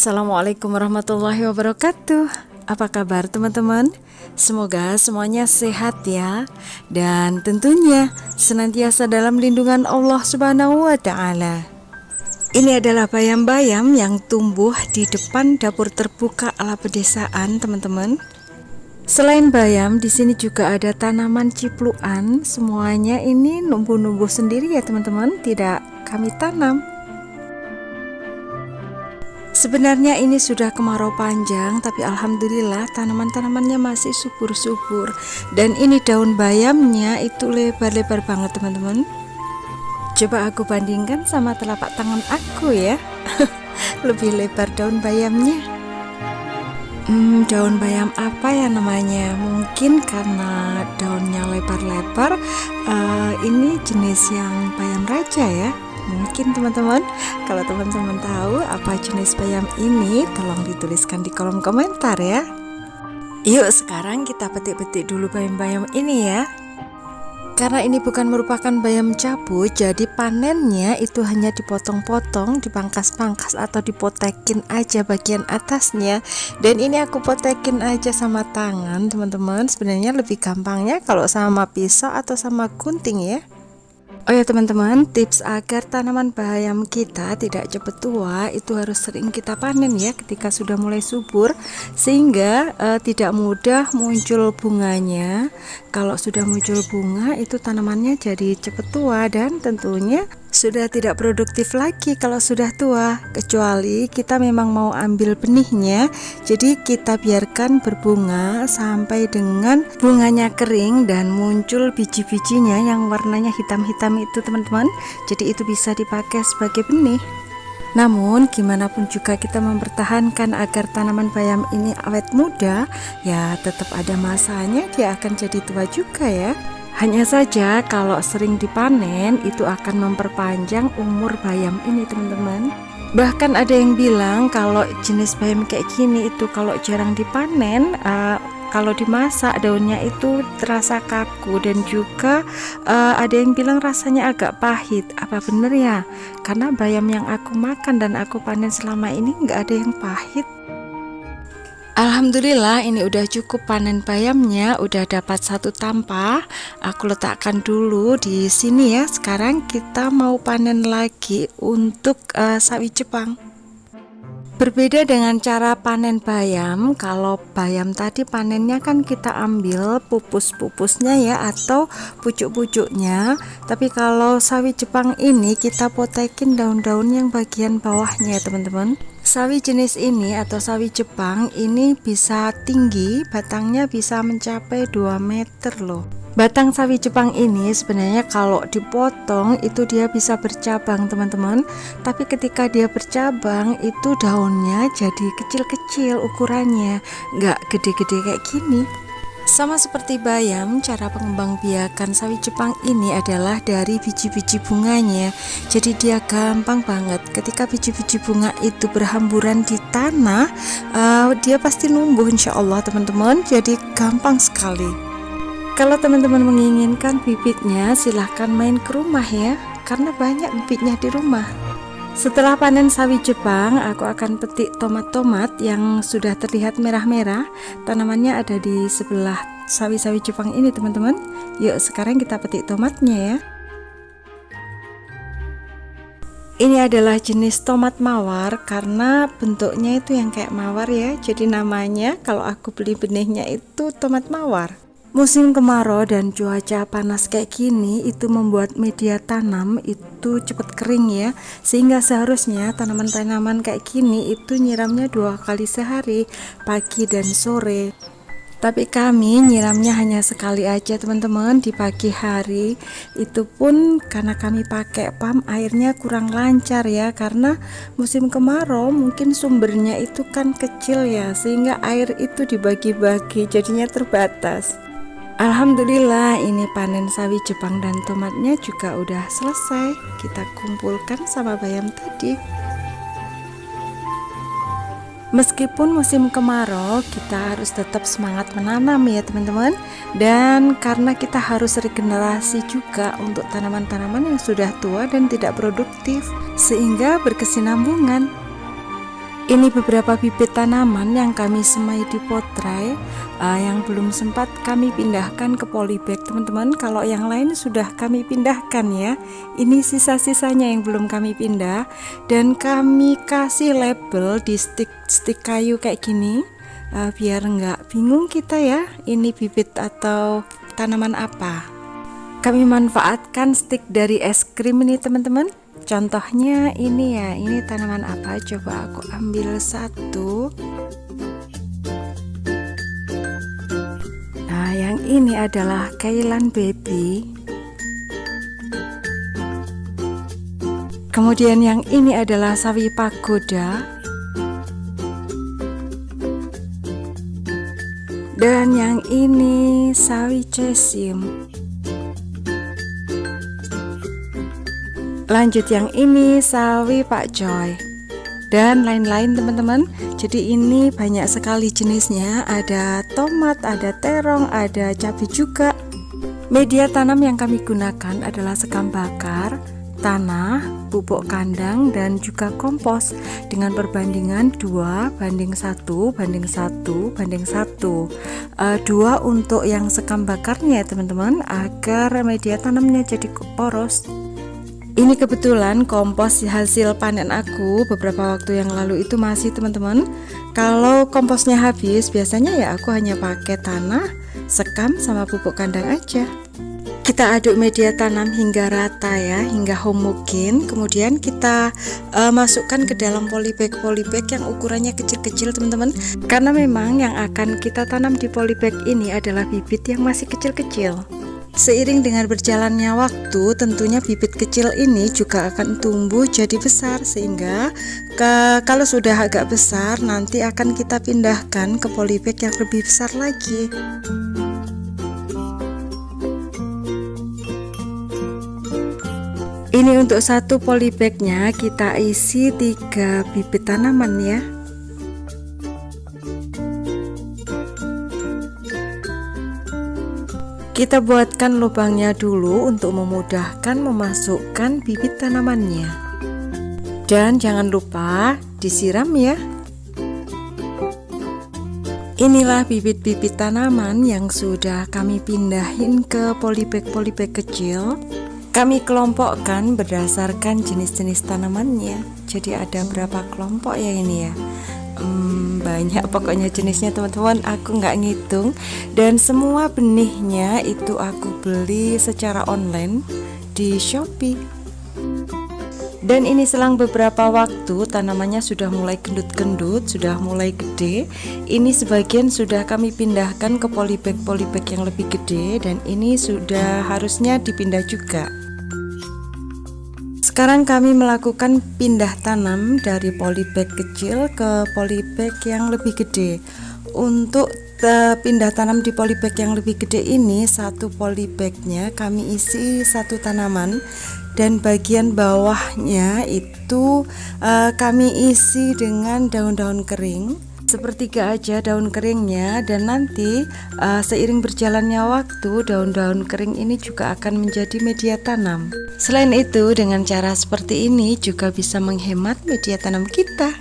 Assalamualaikum warahmatullahi wabarakatuh. Apa kabar teman-teman? Semoga semuanya sehat ya. Dan tentunya senantiasa dalam lindungan Allah Subhanahu wa Ta'ala. Ini adalah bayam-bayam yang tumbuh di depan dapur terbuka ala pedesaan, teman-teman. Selain bayam, di sini juga ada tanaman cipluan. Semuanya ini numbuh-numbuh sendiri ya teman-teman, tidak kami tanam. Sebenarnya ini sudah kemarau panjang, tapi alhamdulillah tanaman-tanamannya masih subur-subur. Dan ini daun bayamnya itu lebar-lebar banget teman-teman. Coba aku bandingkan sama telapak tangan aku ya. Lebih lebar daun bayamnya. Daun bayam apa ya namanya? Mungkin karena daunnya lebar-lebar. Ini jenis yang bayam raja ya. Mungkin teman-teman, kalau teman-teman tahu apa jenis bayam ini, tolong dituliskan di kolom komentar ya. Yuk sekarang kita petik-petik dulu bayam-bayam ini ya. Karena ini bukan merupakan bayam cabut, jadi panennya itu hanya dipotong-potong, dipangkas-pangkas atau dipotekin aja bagian atasnya. Dan ini aku potekin aja sama tangan teman-teman. Sebenarnya lebih gampangnya kalau sama pisau atau sama gunting ya. Oh ya teman-teman, tips agar tanaman bayam kita tidak cepat tua itu harus sering kita panen ya ketika sudah mulai subur, sehingga tidak mudah muncul bunganya. Kalau sudah muncul bunga itu tanamannya jadi cepat tua dan tentunya sudah tidak produktif lagi kalau sudah tua, kecuali kita memang mau ambil benihnya. Jadi kita biarkan berbunga sampai dengan bunganya kering dan muncul biji-bijinya yang warnanya hitam-hitam itu teman-teman. Jadi itu bisa dipakai sebagai benih. Namun gimana pun juga kita mempertahankan agar tanaman bayam ini awet muda, ya tetap ada masanya dia akan jadi tua juga ya. Hanya saja kalau sering dipanen itu akan memperpanjang umur bayam ini teman-teman. Bahkan ada yang bilang kalau jenis bayam kayak gini itu kalau jarang dipanen, kalau dimasak daunnya itu terasa kaku dan juga ada yang bilang rasanya agak pahit. Apa bener ya? Karena bayam yang aku makan dan aku panen selama ini nggak ada yang pahit. Alhamdulillah ini udah cukup panen bayamnya, udah dapat satu tampah. Aku letakkan dulu di sini ya. Sekarang kita mau panen lagi untuk sawi Jepang. Berbeda dengan cara panen bayam, kalau bayam tadi panennya kan kita ambil pupus-pupusnya ya atau pucuk-pucuknya. Tapi kalau sawi Jepang ini kita potekin daun-daun yang bagian bawahnya ya teman-teman. Sawi jenis ini atau sawi Jepang ini bisa tinggi, batangnya bisa mencapai 2 meter loh. Batang sawi Jepang ini sebenarnya kalau dipotong itu dia bisa bercabang teman-teman. Tapi ketika dia bercabang itu daunnya jadi kecil-kecil ukurannya, nggak gede-gede kayak gini. Sama seperti bayam, cara pengembangbiakan sawi Jepang ini adalah dari biji-biji bunganya. Jadi dia gampang banget. Ketika biji-biji bunga itu berhamburan di tanah, dia pasti numbuh insya Allah teman-teman. Jadi gampang sekali. Kalau teman-teman menginginkan bibitnya, silahkan main ke rumah ya, karena banyak bibitnya di rumah. Setelah panen sawi Jepang, aku akan petik tomat-tomat yang sudah terlihat merah-merah. Tanamannya ada di sebelah sawi-sawi Jepang ini teman-teman. Yuk sekarang kita petik tomatnya ya. Ini adalah jenis tomat mawar karena bentuknya itu yang kayak mawar ya. Jadi namanya kalau aku beli benihnya itu tomat mawar. Musim kemarau dan cuaca panas kayak gini itu membuat media tanam itu cepat kering ya, sehingga seharusnya tanaman-tanaman kayak gini itu nyiramnya 2 kali sehari, pagi dan sore. Tapi kami nyiramnya hanya sekali aja teman-teman, di pagi hari. Itu pun karena kami pakai pump, airnya kurang lancar ya, karena musim kemarau mungkin sumbernya itu kan kecil ya, sehingga air itu dibagi-bagi jadinya terbatas. Alhamdulillah ini panen sawi Jepang dan tomatnya juga udah selesai. Kita kumpulkan sama bayam tadi. Meskipun musim kemarau, kita harus tetap semangat menanam ya teman-teman. Dan karena kita harus regenerasi juga untuk tanaman-tanaman yang sudah tua dan tidak produktif, sehingga berkesinambungan. Ini beberapa bibit tanaman yang kami semai di pot tray, yang belum sempat kami pindahkan ke polybag teman-teman. Kalau yang lain sudah kami pindahkan ya. Ini sisa-sisanya yang belum kami pindah, dan kami kasih label di stick kayu kayak gini, biar nggak bingung kita ya, ini bibit atau tanaman apa. Kami manfaatkan stick dari es krim ini teman-teman. Contohnya ini ya, ini tanaman apa? Coba aku ambil satu. Nah, yang ini adalah kailan baby. Kemudian yang ini adalah sawi pagoda. Dan yang ini sawi cesium. Lanjut yang ini sawi Pak Joy, dan lain-lain teman-teman. Jadi ini banyak sekali jenisnya, ada tomat, ada terong, ada cabai juga. Media tanam yang kami gunakan adalah sekam bakar, tanah, pupuk kandang, dan juga kompos dengan perbandingan 2:1:1:1:1. 2 untuk yang sekam bakarnya ya teman-teman, agar media tanamnya jadi poros. Ini kebetulan kompos hasil panen aku beberapa waktu yang lalu itu masih teman-teman. Kalau komposnya habis, biasanya ya aku hanya pakai tanah, sekam, sama pupuk kandang aja. Kita aduk media tanam hingga rata ya, hingga homogen. Kemudian kita masukkan ke dalam polybag yang ukurannya kecil-kecil teman-teman. Karena memang yang akan kita tanam di polybag ini adalah bibit yang masih kecil-kecil. Seiring dengan berjalannya waktu, tentunya bibit kecil ini juga akan tumbuh jadi besar, sehingga kalau sudah agak besar nanti akan kita pindahkan ke polybag yang lebih besar lagi. Ini untuk satu polybagnya kita isi 3 bibit tanaman ya. Kita buatkan lubangnya dulu untuk memudahkan memasukkan bibit tanamannya. Dan jangan lupa disiram ya. Inilah bibit-bibit tanaman yang sudah kami pindahin ke polybag kecil. Kami kelompokkan berdasarkan jenis-jenis tanamannya. Jadi ada berapa kelompok ya ini ya? Banyak pokoknya jenisnya teman-teman, aku nggak ngitung. Dan semua benihnya itu aku beli secara online di Shopee. Dan ini selang beberapa waktu tanamannya sudah mulai gendut-gendut, sudah mulai gede. Ini sebagian sudah kami pindahkan ke polybag yang lebih gede, dan ini sudah harusnya dipindah juga. Sekarang kami melakukan pindah tanam dari polybag kecil ke polybag yang lebih gede. Untuk pindah tanam di polybag yang lebih gede ini, satu polybagnya kami isi satu tanaman, dan bagian bawahnya itu kami isi dengan daun-daun kering. Sepertiga aja daun keringnya, dan nanti seiring berjalannya waktu daun-daun kering ini juga akan menjadi media tanam. Selain itu, dengan cara seperti ini juga bisa menghemat media tanam kita.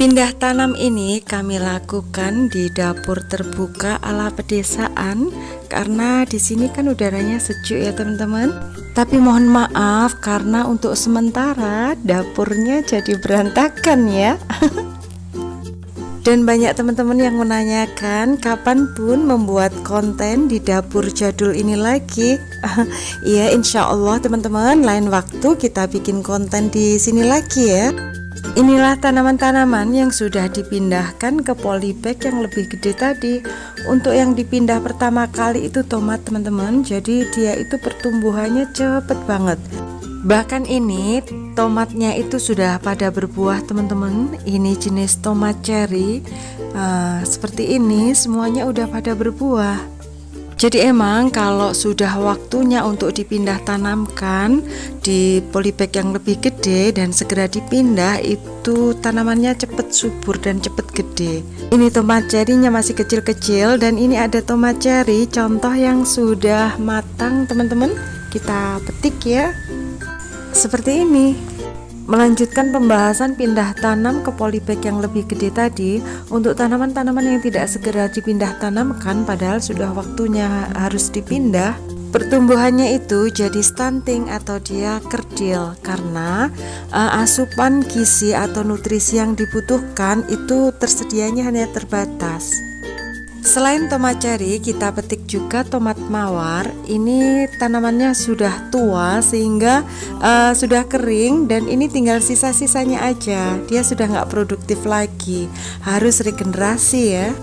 Pindah tanam ini kami lakukan di dapur terbuka ala pedesaan, karena di sini kan udaranya sejuk ya teman-teman. Tapi mohon maaf karena untuk sementara dapurnya jadi berantakan ya. Dan banyak teman-teman yang menanyakan kapan pun membuat konten di dapur jadul ini lagi. Iya, insya Allah teman-teman, lain waktu kita bikin konten di sini lagi ya. Inilah tanaman-tanaman yang sudah dipindahkan ke polybag yang lebih gede tadi. Untuk yang dipindah pertama kali itu tomat teman-teman, jadi dia itu pertumbuhannya cepet banget. Bahkan ini tomatnya itu sudah pada berbuah teman-teman. Ini jenis tomat cherry, seperti ini semuanya udah pada berbuah. Jadi emang kalau sudah waktunya untuk dipindah tanamkan di polybag yang lebih gede dan segera dipindah, itu tanamannya cepet subur dan cepet gede. Ini tomat cherry-nya masih kecil-kecil, dan ini ada tomat cherry contoh yang sudah matang teman-teman. Kita petik ya, seperti ini. Melanjutkan pembahasan pindah tanam ke polybag yang lebih gede tadi, untuk tanaman-tanaman yang tidak segera dipindah tanamkan padahal sudah waktunya harus dipindah, pertumbuhannya itu jadi stunting atau dia kerdil karena asupan gizi atau nutrisi yang dibutuhkan itu tersedianya hanya terbatas. Selain tomat cherry, kita petik juga tomat mawar. Ini tanamannya sudah tua sehingga sudah kering dan ini tinggal sisa-sisanya aja. Dia sudah nggak produktif lagi, harus regenerasi ya.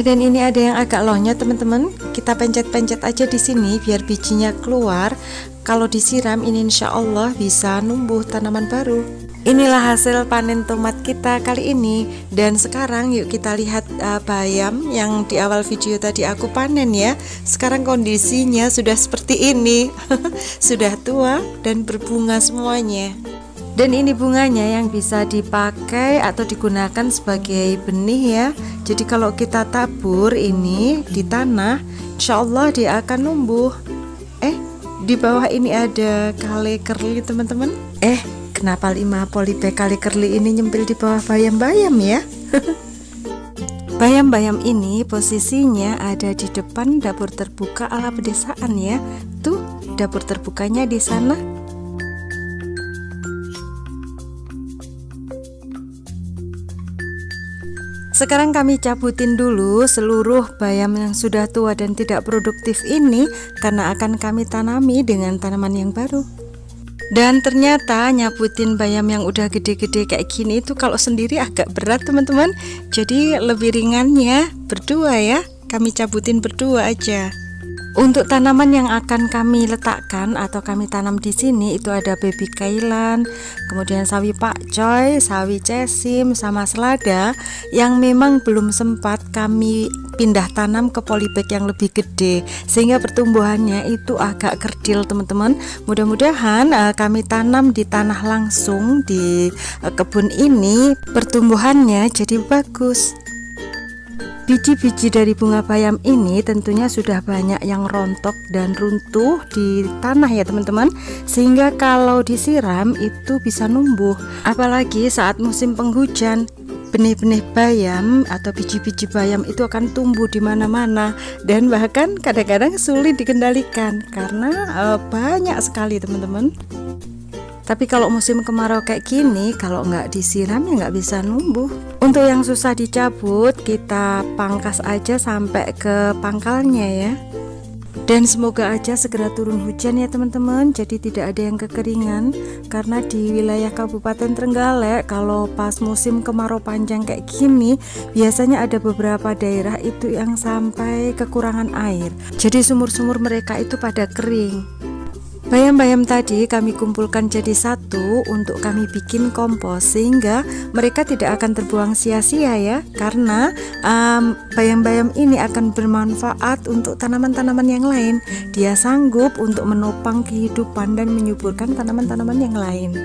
Dan ini ada yang agak lonyot teman-teman. Kita pencet-pencet aja di sini biar bijinya keluar. Kalau disiram ini insya Allah bisa numbuh tanaman baru. Inilah hasil panen tomat kita kali ini. Dan sekarang yuk kita lihat bayam yang di awal video tadi aku panen ya. Sekarang kondisinya sudah seperti ini. Sudah tua dan berbunga semuanya. Dan ini bunganya yang bisa dipakai atau digunakan sebagai benih ya. Jadi kalau kita tabur ini di tanah, insya Allah dia akan numbuh. Di bawah ini ada kale kerli teman-teman. Kenapa 5 polybag kale kerli ini nyempil di bawah bayam-bayam ya? Bayam-bayam ini posisinya ada di depan dapur terbuka ala pedesaan ya. Tuh, dapur terbukanya di sana. Sekarang kami cabutin dulu seluruh bayam yang sudah tua dan tidak produktif ini karena akan kami tanami dengan tanaman yang baru. Dan ternyata nyabutin bayam yang udah gede-gede kayak gini itu kalau sendiri agak berat teman-teman. Jadi lebih ringannya berdua ya. Kami cabutin berdua aja. Untuk tanaman yang akan kami letakkan atau kami tanam di sini itu ada baby kailan, kemudian sawi pakcoy, sawi cesim, sama selada yang memang belum sempat kami pindah tanam ke polybag yang lebih gede sehingga pertumbuhannya itu agak kerdil teman-teman. Mudah-mudahan kami tanam di tanah langsung di kebun ini pertumbuhannya jadi bagus. Biji-biji dari bunga bayam ini tentunya sudah banyak yang rontok dan runtuh di tanah ya teman-teman, sehingga kalau disiram itu bisa numbuh. Apalagi saat musim penghujan, benih-benih bayam atau biji-biji bayam itu akan tumbuh di mana-mana dan bahkan kadang-kadang sulit dikendalikan karena banyak sekali teman-teman. Tapi kalau musim kemarau kayak gini, kalau nggak disiram ya nggak bisa numbuh. Untuk yang susah dicabut, kita pangkas aja sampai ke pangkalnya ya. Dan semoga aja segera turun hujan ya teman-teman, jadi tidak ada yang kekeringan. Karena di wilayah Kabupaten Trenggalek kalau pas musim kemarau panjang kayak gini, biasanya ada beberapa daerah itu yang sampai kekurangan air. Jadi sumur-sumur mereka itu pada kering. Bayam-bayam tadi kami kumpulkan jadi satu untuk kami bikin kompos sehingga mereka tidak akan terbuang sia-sia ya, karena bayam-bayam ini akan bermanfaat untuk tanaman-tanaman yang lain. Dia sanggup untuk menopang kehidupan dan menyuburkan tanaman-tanaman yang lain.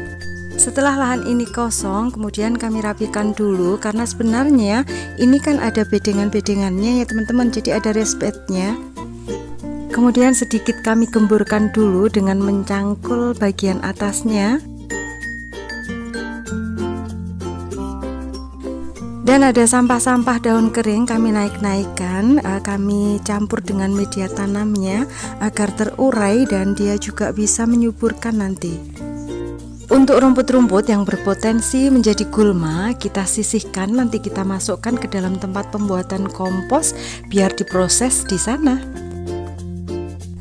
Setelah lahan ini kosong, kemudian kami rapikan dulu karena sebenarnya ini kan ada bedengan-bedengannya ya teman-teman, jadi ada respetnya. Kemudian sedikit kami gemburkan dulu dengan mencangkul bagian atasnya. Dan ada sampah-sampah daun kering kami naik-naikkan, kami campur dengan media tanamnya agar terurai dan dia juga bisa menyuburkan nanti. Untuk rumput-rumput yang berpotensi menjadi gulma, kita sisihkan, nanti kita masukkan ke dalam tempat pembuatan kompos biar diproses di sana.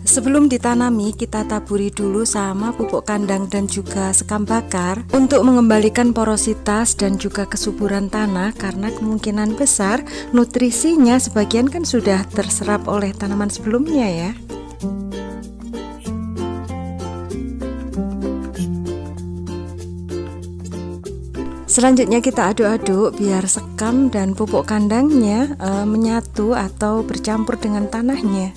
Sebelum ditanami, kita taburi dulu sama pupuk kandang dan juga sekam bakar untuk mengembalikan porositas dan juga kesuburan tanah, karena kemungkinan besar nutrisinya sebagian kan sudah terserap oleh tanaman sebelumnya ya. Selanjutnya kita aduk-aduk biar sekam dan pupuk kandangnya menyatu atau bercampur dengan tanahnya.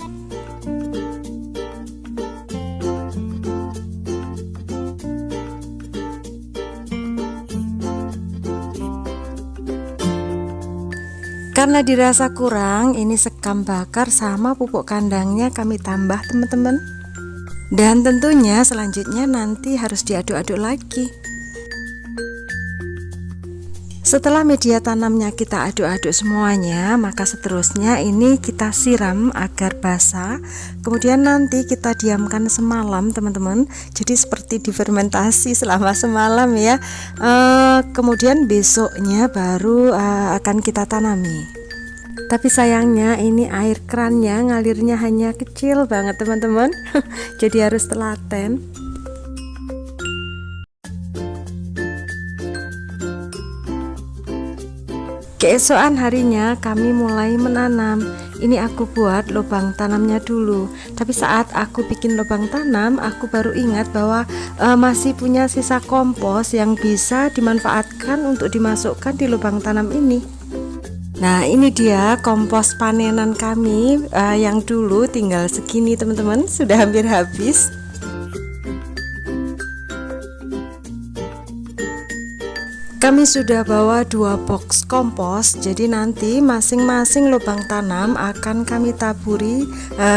Karena dirasa kurang, ini sekam bakar sama pupuk kandangnya kami tambah teman-teman. Dan tentunya selanjutnya nanti harus diaduk-aduk lagi. Setelah media tanamnya kita aduk-aduk semuanya, maka seterusnya ini kita siram agar basah. Kemudian nanti kita diamkan semalam teman-teman. Jadi seperti difermentasi selama semalam ya. Kemudian besoknya baru akan kita tanami. Tapi sayangnya ini air kerannya ngalirnya hanya kecil banget teman-teman. Jadi harus telaten. Keesokan harinya kami mulai menanam. Ini aku buat lubang tanamnya dulu. Tapi saat aku bikin lubang tanam, aku baru ingat bahwa masih punya sisa kompos yang bisa dimanfaatkan untuk dimasukkan di lubang tanam ini. Nah, ini dia kompos panenan kami yang dulu tinggal segini teman-teman, sudah hampir habis. Kami sudah bawa 2 box kompos, jadi nanti masing-masing lubang tanam akan kami taburi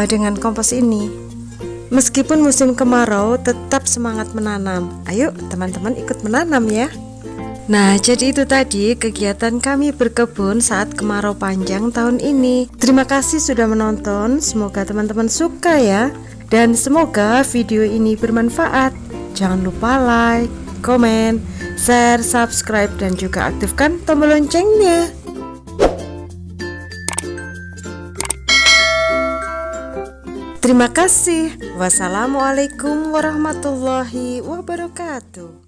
dengan kompos ini. Meskipun musim kemarau, tetap semangat menanam. Ayo teman-teman ikut menanam ya. Nah, jadi itu tadi kegiatan kami berkebun saat kemarau panjang tahun ini. Terima kasih sudah menonton, semoga teman-teman suka ya. Dan semoga video ini bermanfaat. Jangan lupa like, komen, share, subscribe, dan juga aktifkan tombol loncengnya. Terima kasih. Wassalamualaikum warahmatullahi wabarakatuh.